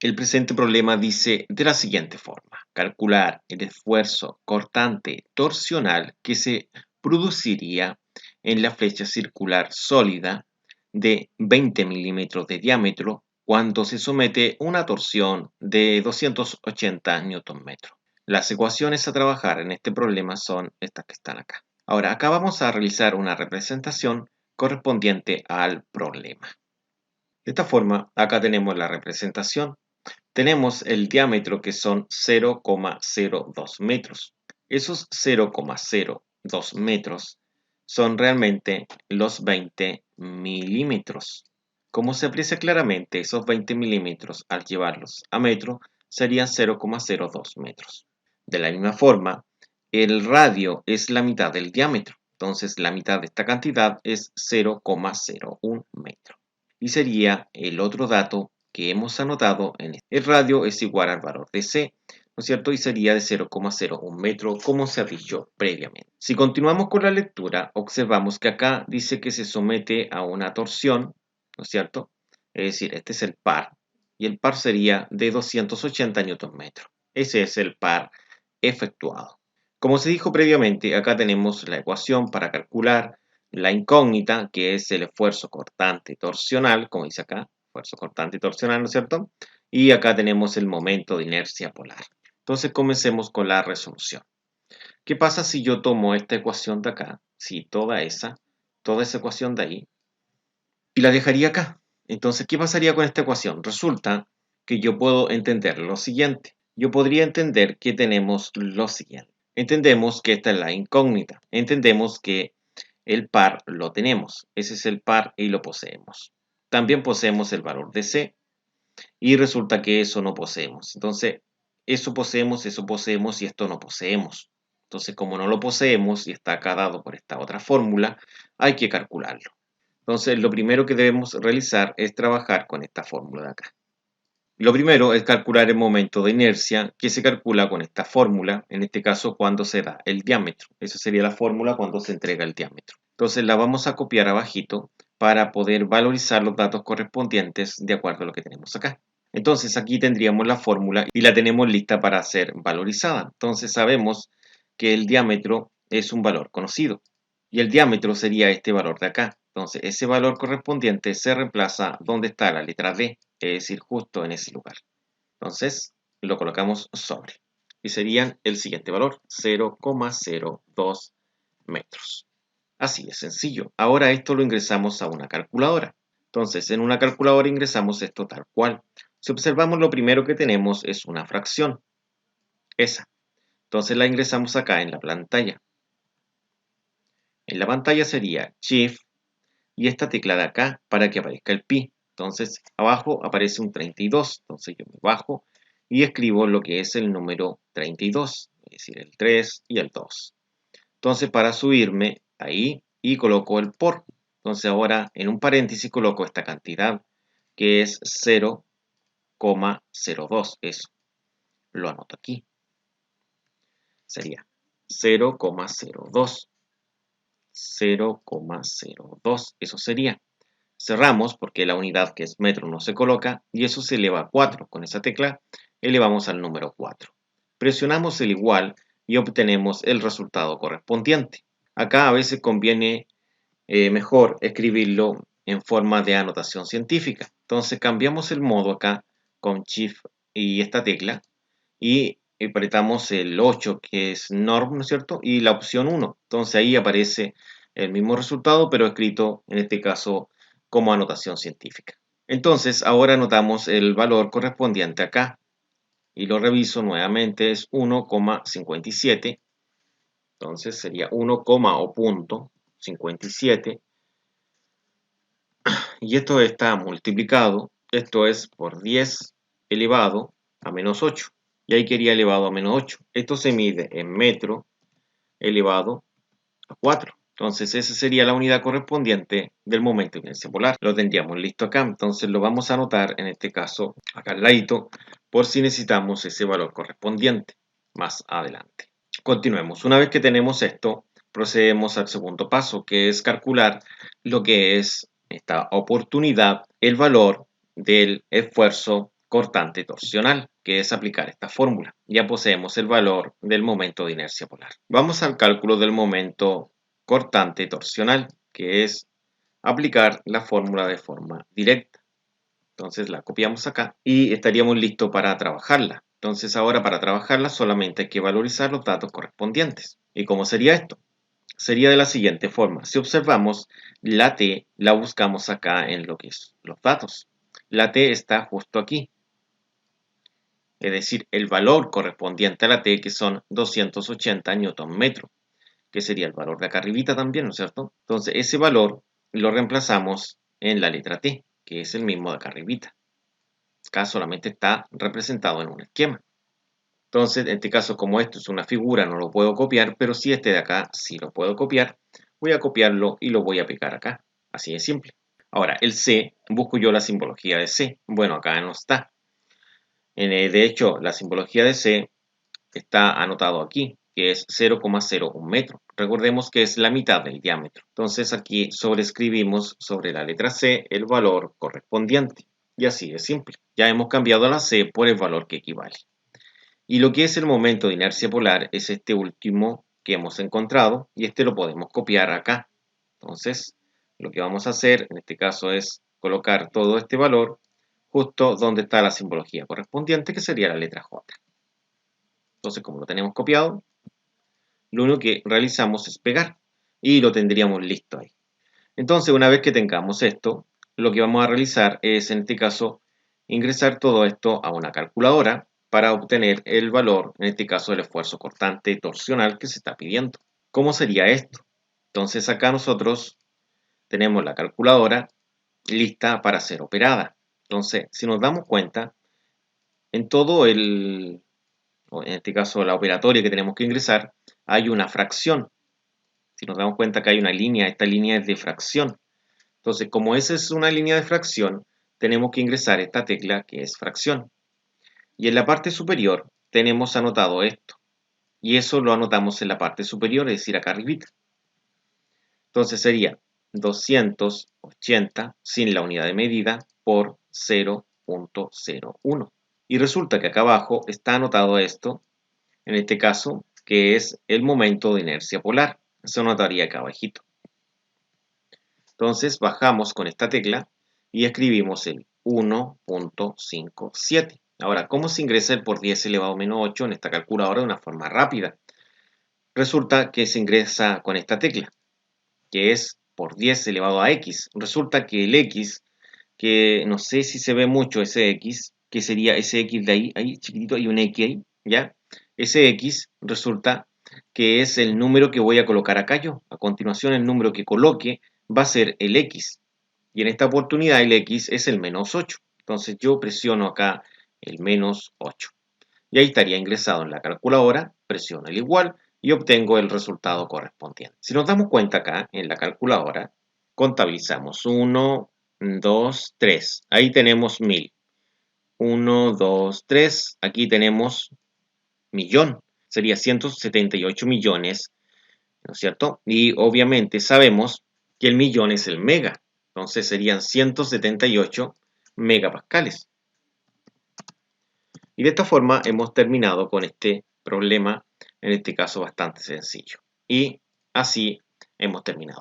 El presente problema dice de la siguiente forma: calcular el esfuerzo cortante torsional que se produciría en la flecha circular sólida de 20 milímetros de diámetro cuando se somete una torsión de 280 Nm. Las ecuaciones a trabajar en este problema son estas que están acá. Ahora, acá vamos a realizar una representación correspondiente al problema. De esta forma, acá tenemos la representación. Tenemos el diámetro que son 0,02 metros. Esos 0,02 metros son realmente los 20 milímetros. Como se aprecia claramente, esos 20 milímetros al llevarlos a metro serían 0,02 metros. De la misma forma, el radio es la mitad del diámetro. Entonces la mitad de esta cantidad es 0,01 metro. Y sería el otro dato que hemos anotado en este. El radio es igual al valor de C, ¿no es cierto? Y sería de 0,01 metro, como se ha dicho previamente. Si continuamos con la lectura, observamos que acá dice que se somete a una torsión, ¿no es cierto? Es decir, este es el par, y el par sería de 280 Nm. Ese es el par efectuado. Como se dijo previamente, acá tenemos la ecuación para calcular la incógnita, que es el esfuerzo cortante torsional, como dice acá, esfuerzo cortante torsional, ¿no es cierto? Y acá tenemos el momento de inercia polar. Entonces comencemos con la resolución. ¿Qué pasa si yo tomo esta ecuación de acá, si toda esa ecuación de ahí, y la dejaría acá? Entonces, ¿qué pasaría con esta ecuación? Resulta que yo puedo entender lo siguiente. Yo podría entender que tenemos lo siguiente. Entendemos que esta es la incógnita. Entendemos que el par lo tenemos. Ese es el par y lo poseemos. También poseemos el valor de C y resulta que eso no poseemos. Entonces, eso poseemos y esto no poseemos. Entonces, como no lo poseemos y está acá dado por esta otra fórmula, hay que calcularlo. Entonces, lo primero que debemos realizar es trabajar con esta fórmula de acá. Lo primero es calcular el momento de inercia, que se calcula con esta fórmula, en este caso cuando se da el diámetro. Esa sería la fórmula cuando se entrega el diámetro. Entonces la vamos a copiar abajito para poder valorizar los datos correspondientes de acuerdo a lo que tenemos acá. Entonces aquí tendríamos la fórmula y la tenemos lista para ser valorizada. Entonces sabemos que el diámetro es un valor conocido y el diámetro sería este valor de acá. Entonces ese valor correspondiente se reemplaza donde está la letra D, es decir, justo en ese lugar. Entonces lo colocamos sobre y serían el siguiente valor, 0,02 metros. Así es sencillo. Ahora esto lo ingresamos a una calculadora. Entonces en una calculadora ingresamos esto tal cual. Si observamos, lo primero que tenemos es una fracción, esa. Entonces la ingresamos acá en la pantalla. En la pantalla sería Shift y esta tecla de acá para que aparezca el pi. Entonces abajo aparece un 32. Entonces yo me bajo y escribo lo que es el número 32, es decir, el 3 y el 2. Entonces para subirme ahí y coloco el por. Entonces ahora en un paréntesis coloco esta cantidad que es 0,02. Eso lo anoto aquí. Sería 0,02. 0,02. Eso sería. Cerramos porque la unidad que es metro no se coloca y eso se eleva a 4. Con esa tecla elevamos al número 4. Presionamos el igual y obtenemos el resultado correspondiente. Acá a veces conviene mejor escribirlo en forma de anotación científica. Entonces cambiamos el modo acá con Shift y esta tecla y apretamos el 8 que es norm, ¿no es cierto? Y la opción 1. Entonces ahí aparece el mismo resultado pero escrito en este caso como anotación científica. Entonces ahora anotamos el valor correspondiente acá y lo reviso nuevamente, es 1,57. Entonces sería 1, o punto 57 y esto está multiplicado, esto es por 10 elevado a menos 8 y ahí quería elevado a menos 8. Esto se mide en metro elevado a 4. Entonces esa sería la unidad correspondiente del momento de inercia polar. Lo tendríamos listo acá, entonces lo vamos a anotar en este caso acá al ladito por si necesitamos ese valor correspondiente más adelante. Continuemos. Una vez que tenemos esto, procedemos al segundo paso, que es calcular lo que es esta oportunidad, el valor del esfuerzo cortante torsional, que es aplicar esta fórmula. Ya poseemos el valor del momento de inercia polar. Vamos al cálculo del momento cortante torsional, que es aplicar la fórmula de forma directa. Entonces la copiamos acá y estaríamos listos para trabajarla. Entonces ahora para trabajarla solamente hay que valorizar los datos correspondientes. ¿Y cómo sería esto? Sería de la siguiente forma. Si observamos, la T la buscamos acá en lo que es los datos. La T está justo aquí. Es decir, el valor correspondiente a la T, que son 280 Nm, que sería el valor de acá arribita también, ¿no es cierto? Entonces ese valor lo reemplazamos en la letra T, que es el mismo de acá arribita. Acá solamente está representado en un esquema. Entonces, en este caso, como esto es una figura, no lo puedo copiar, pero si este de acá sí lo puedo copiar, voy a copiarlo y lo voy a pegar acá. Así de simple. Ahora, el C, busco yo la simbología de C. Bueno, acá no está. De hecho, la simbología de C está anotado aquí, que es 0,01 metro. Recordemos que es la mitad del diámetro. Entonces aquí sobreescribimos sobre la letra C el valor correspondiente. Y así de simple. Ya hemos cambiado la C por el valor que equivale. Y lo que es el momento de inercia polar es este último que hemos encontrado y este lo podemos copiar acá. Entonces, lo que vamos a hacer en este caso es colocar todo este valor justo donde está la simbología correspondiente, que sería la letra J. Entonces, como lo tenemos copiado, lo único que realizamos es pegar y lo tendríamos listo ahí. Entonces, una vez que tengamos esto, lo que vamos a realizar es, en este caso, ingresar todo esto a una calculadora para obtener el valor, en este caso, del esfuerzo cortante torsional que se está pidiendo. ¿Cómo sería esto? Entonces, acá nosotros tenemos la calculadora lista para ser operada. Entonces, si nos damos cuenta, en todo en este caso, la operatoria que tenemos que ingresar, hay una fracción. Si nos damos cuenta que hay una línea, esta línea es de fracción. Entonces, como esa es una línea de fracción, tenemos que ingresar esta tecla que es fracción. Y en la parte superior tenemos anotado esto. Y eso lo anotamos en la parte superior, es decir, acá arribita. Entonces sería 280 sin la unidad de medida por 0,01. Y resulta que acá abajo está anotado esto, en este caso, que es el momento de inercia polar. Eso anotaría acá abajito. Entonces bajamos con esta tecla y escribimos el 1,57. Ahora, ¿cómo se ingresa el por 10 elevado a menos 8 en esta calculadora de una forma rápida? Resulta que se ingresa con esta tecla, que es por 10 elevado a x. Resulta que el x, que no sé si se ve mucho ese x, que sería ese x de ahí chiquitito, hay un x ahí, ¿ya? Ese x resulta que es el número que voy a colocar acá yo. A continuación, el número que coloque va a ser el x. Y en esta oportunidad el x es el menos 8. Entonces yo presiono acá el menos 8. Y ahí estaría ingresado en la calculadora, presiono el igual y obtengo el resultado correspondiente. Si nos damos cuenta acá en la calculadora, contabilizamos 1, 2, 3. Ahí tenemos 1000. 1, 2, 3. Aquí tenemos millón. Sería 178 millones, ¿no es cierto? Y obviamente sabemos que el millón es el mega. Entonces serían 178 megapascales. Y de esta forma hemos terminado con este problema, en este caso bastante sencillo. Y así hemos terminado.